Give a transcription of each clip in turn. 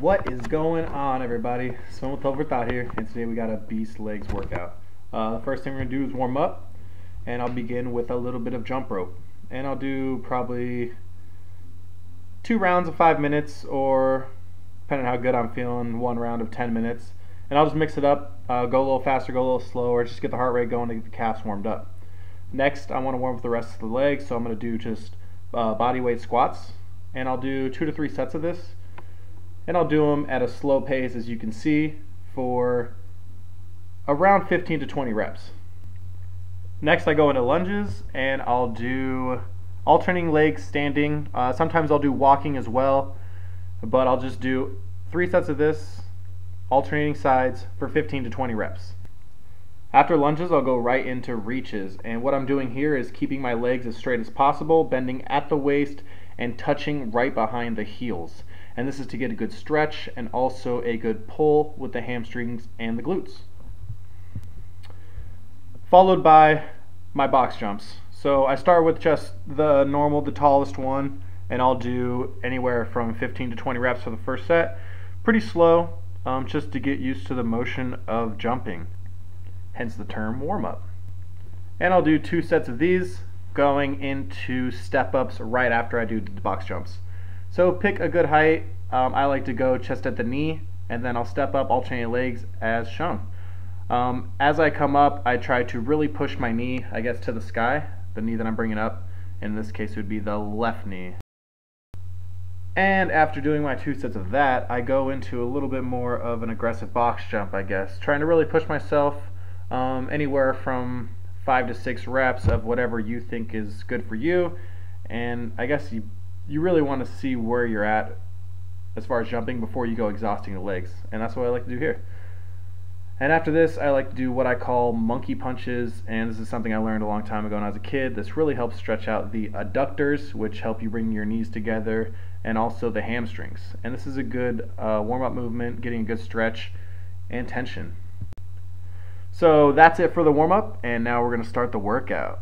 What is going on, everybody? Swim with Overthought here, and today we got a beast legs workout. The first thing we're going to do is warm up, and I'll begin with a little bit of jump rope. And I'll do probably 2 rounds of 5 minutes, or depending on how good I'm feeling, 1 round of 10 minutes. And I'll just mix it up, go a little faster, go a little slower, just get the heart rate going to get the calves warmed up. Next, I want to warm up the rest of the legs, so I'm going to do just body weight squats, and I'll do 2 to 3 sets of this. And I'll do them at a slow pace, as you can see, for around 15 to 20 reps. Next, I go into lunges, and I'll do alternating legs standing. Sometimes I'll do walking as well, but I'll just do 3 sets of this, alternating sides, for 15 to 20 reps. After lunges, I'll go right into reaches, and what I'm doing here is keeping my legs as straight as possible, bending at the waist and touching right behind the heels. And this is to get a good stretch and also a good pull with the hamstrings and the glutes. Followed by my box jumps. So I start with just the normal, the tallest one, and I'll do anywhere from 15 to 20 reps for the first set. Pretty slow, just to get used to the motion of jumping, hence the term warm-up. And I'll do 2 sets of these, going into step-ups right after I do the box jumps. So pick a good height. I like to go chest at the knee, and then I'll step up, alternate legs as shown. As I come up, I try to really push my knee, I guess, to the sky, the knee that I'm bringing up. In this case, it would be the left knee. And after doing my 2 sets of that, I go into a little bit more of an aggressive box jump, I guess, trying to really push myself anywhere from 5 to 6 reps of whatever you think is good for you. And I guess you really want to see where you're at as far as jumping before you go exhausting the legs, and that's what I like to do here. And after this, I like to do what I call monkey punches, and this is something I learned a long time ago when I was a kid. This really helps stretch out the adductors, which help you bring your knees together, and also the hamstrings. And this is a good warm-up movement, getting a good stretch and tension. So that's it for the warm-up, and now we're going to start the workout.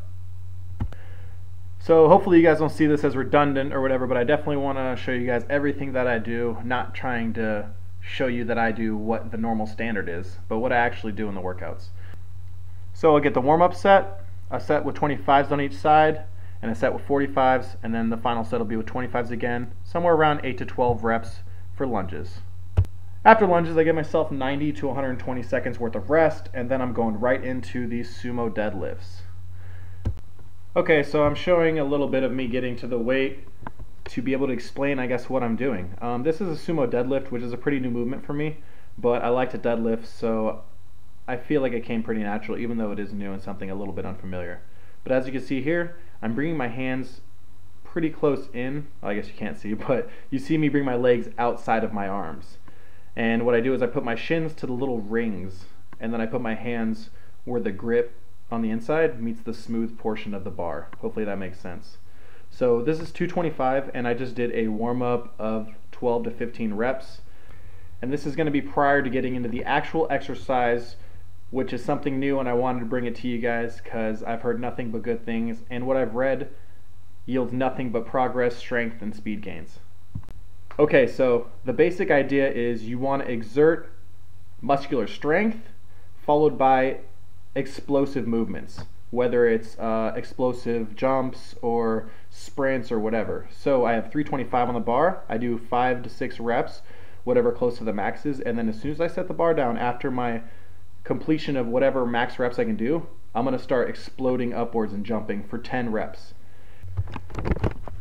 So hopefully you guys don't see this as redundant or whatever, but I definitely want to show you guys everything that I do, not trying to show you that I do what the normal standard is, but what I actually do in the workouts. So I'll get the warm-up set, a set with 25s on each side, and a set with 45s, and then the final set will be with 25s again, somewhere around 8 to 12 reps for lunges. After lunges, I give myself 90 to 120 seconds worth of rest, and then I'm going right into these Sumo Deadlifts. Okay, so I'm showing a little bit of me getting to the weight to be able to explain, I guess, what I'm doing. This is a Sumo Deadlift, which is a pretty new movement for me, but I like to deadlift, so I feel like it came pretty natural, even though it is new and something a little bit unfamiliar. But as you can see here, I'm bringing my hands pretty close in. Well, I guess you can't see, but you see me bring my legs outside of my arms. And what I do is I put my shins to the little rings, and then I put my hands where the grip on the inside meets the smooth portion of the bar. Hopefully that makes sense. So this is 225, and I just did a warm-up of 12 to 15 reps. And this is going to be prior to getting into the actual exercise, which is something new, and I wanted to bring it to you guys because I've heard nothing but good things, and what I've read yields nothing but progress, strength, and speed gains. Okay, so the basic idea is you want to exert muscular strength followed by explosive movements, whether it's explosive jumps or sprints or whatever. So I have 325 on the bar. I do 5 to 6 reps, whatever close to the max is, and then as soon as I set the bar down after my completion of whatever max reps I can do, I'm going to start exploding upwards and jumping for 10 reps.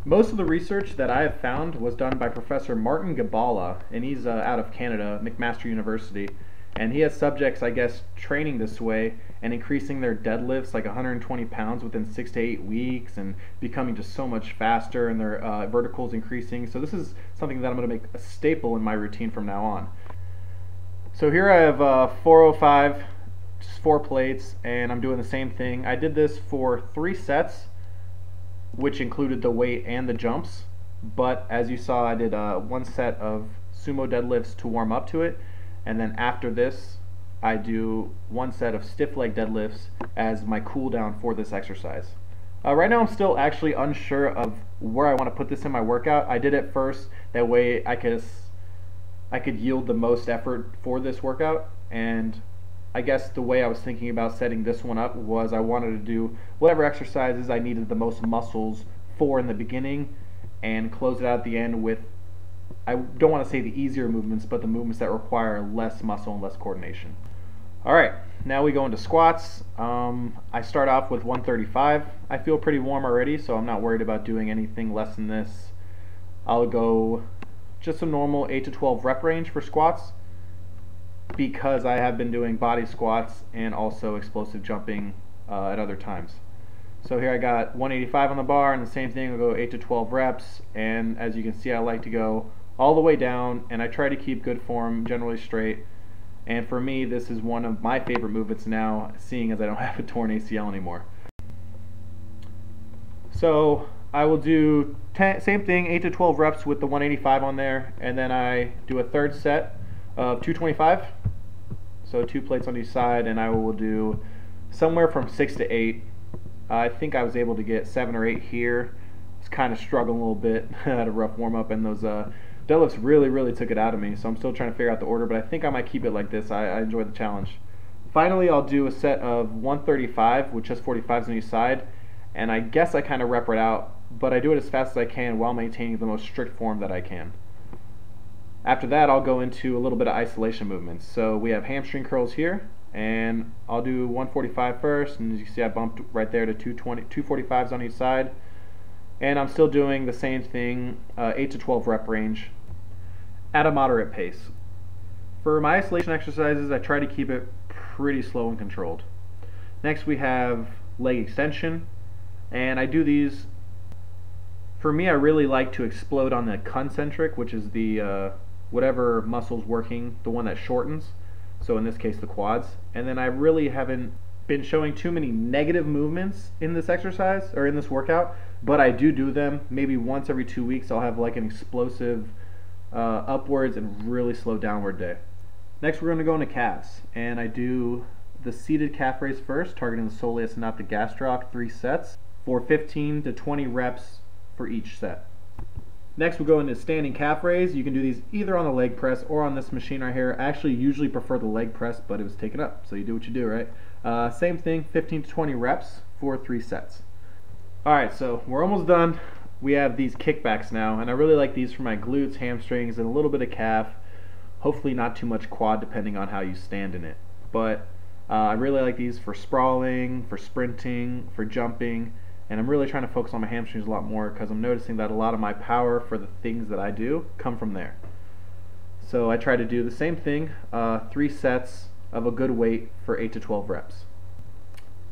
Most of the research that I have found was done by Professor Martin Gabala, and he's out of Canada, McMaster University. And he has subjects, I guess, training this way and increasing their deadlifts like 120 pounds within 6 to 8 weeks and becoming just so much faster, and their verticals increasing. So this is something that I'm going to make a staple in my routine from now on. So here I have 405, just 4 plates, and I'm doing the same thing. I did this for 3 sets, which included the weight and the jumps. But as you saw, I did 1 set of Sumo Deadlifts to warm up to it. And then after this, I do 1 set of stiff leg deadlifts as my cool down for this exercise. Right now I'm still actually unsure of where I want to put this in my workout. I did it first, that way I could I could yield the most effort for this workout. And I guess the way I was thinking about setting this one up was I wanted to do whatever exercises I needed the most muscles for in the beginning and close it out at the end with, I don't want to say the easier movements, but the movements that require less muscle and less coordination. Alright, now we go into squats. I start off with 135. I feel pretty warm already, so I'm not worried about doing anything less than this. I'll go just a normal 8 to 12 rep range for squats because I have been doing body squats and also explosive jumping at other times. So here I got 185 on the bar, and the same thing, I'll go 8 to 12 reps, and as you can see I like to go all the way down, and I try to keep good form, generally straight. And for me, this is one of my favorite movements now, seeing as I don't have a torn ACL anymore. So I will do same thing, 8 to 12 reps with the 185 on there, and then I do a third set of 225. So 2 plates on each side, and I will do somewhere from 6 to 8. I think I was able to get 7 or 8 here. I was kind of struggling a little bit. I had a rough warm up, and those deadlifts really took it out of me, so I'm still trying to figure out the order, but I think I might keep it like this. I enjoy the challenge. Finally, I'll do a set of 135 with just 45s on each side, and I guess I kind of rep it out, but I do it as fast as I can while maintaining the most strict form that I can. After that, I'll go into a little bit of isolation movements. So we have hamstring curls here, and I'll do 145 first, and as you can see I bumped right there to 245s on each side, and I'm still doing the same thing, 8 to 12 rep range at a moderate pace. For my isolation exercises, I try to keep it pretty slow and controlled. Next we have leg extension, and I do these, for me I really like to explode on the concentric, which is the whatever muscle's working, the one that shortens, so in this case the quads. And then I really haven't been showing too many negative movements in this exercise, or in this workout, but I do them. Maybe once every 2 weeks I'll have like an explosive upwards and really slow downward day. Next we're going to go into calves, and I do the seated calf raise first, targeting the soleus and not the gastroc, 3 sets for 15 to 20 reps for each set. Next we'll go into standing calf raise. You can do these either on the leg press or on this machine right here. I actually usually prefer the leg press, but it was taken up, so you do what you do, right? Same thing, 15 to 20 reps for 3 sets. Alright, so we're almost done. We have these kickbacks now, and I really like these for my glutes, hamstrings, and a little bit of calf. Hopefully not too much quad depending on how you stand in it. But I really like these for sprawling, for sprinting, for jumping, and I'm really trying to focus on my hamstrings a lot more because I'm noticing that a lot of my power for the things that I do come from there. So I try to do the same thing, 3 sets of a good weight for 8 to 12 reps.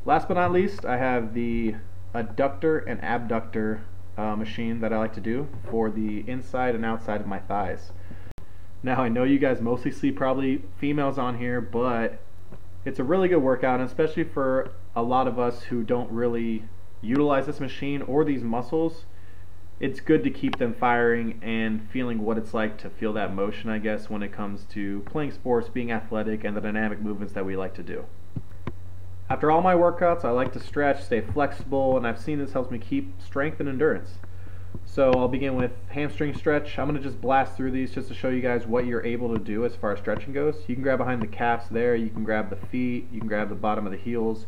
Last but not least, I have the adductor and abductor machine that I like to do for the inside and outside of my thighs. Now I know you guys mostly see probably females on here, but it's a really good workout, and especially for a lot of us who don't really utilize this machine or these muscles, it's good to keep them firing and feeling what it's like to feel that motion, I guess, when it comes to playing sports, being athletic, and the dynamic movements that we like to do. After all my workouts, I like to stretch, stay flexible, and I've seen this helps me keep strength and endurance. So I'll begin with hamstring stretch. I'm going to just blast through these just to show you guys what you're able to do as far as stretching goes. You can grab behind the calves there, you can grab the feet, you can grab the bottom of the heels.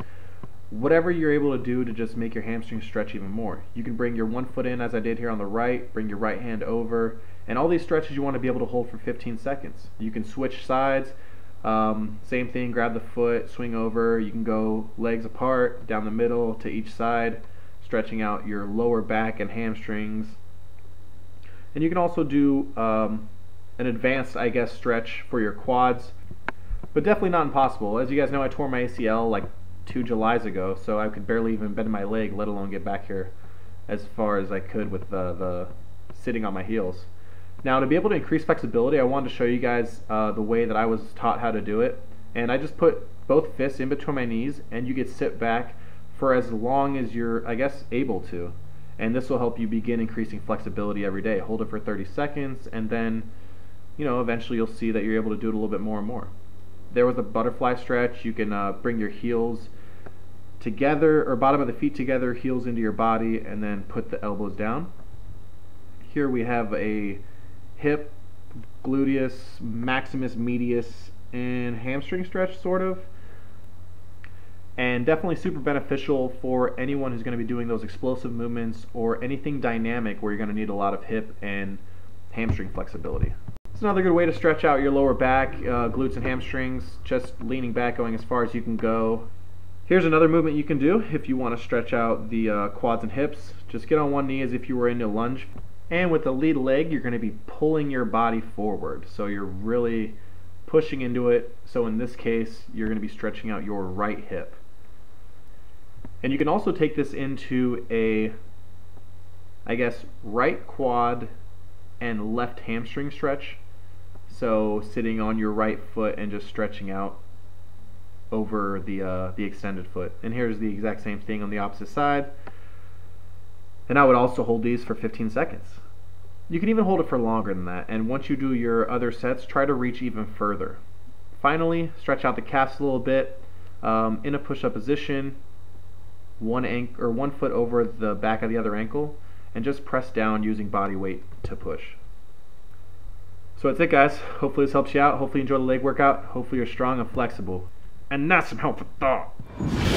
Whatever you're able to do to just make your hamstrings stretch even more. You can bring your one foot in as I did here on the right, bring your right hand over, and all these stretches you want to be able to hold for 15 seconds. You can switch sides. Same thing, grab the foot, swing over. You can go legs apart, down the middle to each side, stretching out your lower back and hamstrings. And you can also do an advanced, I guess, stretch for your quads, but definitely not impossible. As you guys know, I tore my ACL like 2 Julys ago, so I could barely even bend my leg, let alone get back here as far as I could with the sitting on my heels. Now, to be able to increase flexibility, I wanted to show you guys the way that I was taught how to do it. And I just put both fists in between my knees, and you can sit back for as long as you're, I guess, able to. And this will help you begin increasing flexibility every day. Hold it for 30 seconds, and then, you know, eventually you'll see that you're able to do it a little bit more and more. There was a butterfly stretch. You can bring your heels together, or bottom of the feet together, heels into your body, and then put the elbows down. Here we have a hip gluteus, maximus medius, and hamstring stretch, sort of. And definitely super beneficial for anyone who's going to be doing those explosive movements or anything dynamic where you're going to need a lot of hip and hamstring flexibility. It's another good way to stretch out your lower back, glutes and hamstrings, just leaning back, going as far as you can go. Here's another movement you can do if you want to stretch out the quads and hips. Just get on one knee as if you were in a lunge. And with the lead leg, you're going to be pulling your body forward. So you're really pushing into it. So in this case, you're going to be stretching out your right hip. And you can also take this into a, I guess, right quad and left hamstring stretch. So sitting on your right foot and just stretching out over the extended foot. And here's the exact same thing on the opposite side. And I would also hold these for 15 seconds. You can even hold it for longer than that. And once you do your other sets, try to reach even further. Finally, stretch out the calves a little bit in a push-up position. One foot over the back of the other ankle, and just press down using body weight to push. So that's it, guys. Hopefully this helps you out. Hopefully you enjoy the leg workout. Hopefully you're strong and flexible. And that's some help for thought.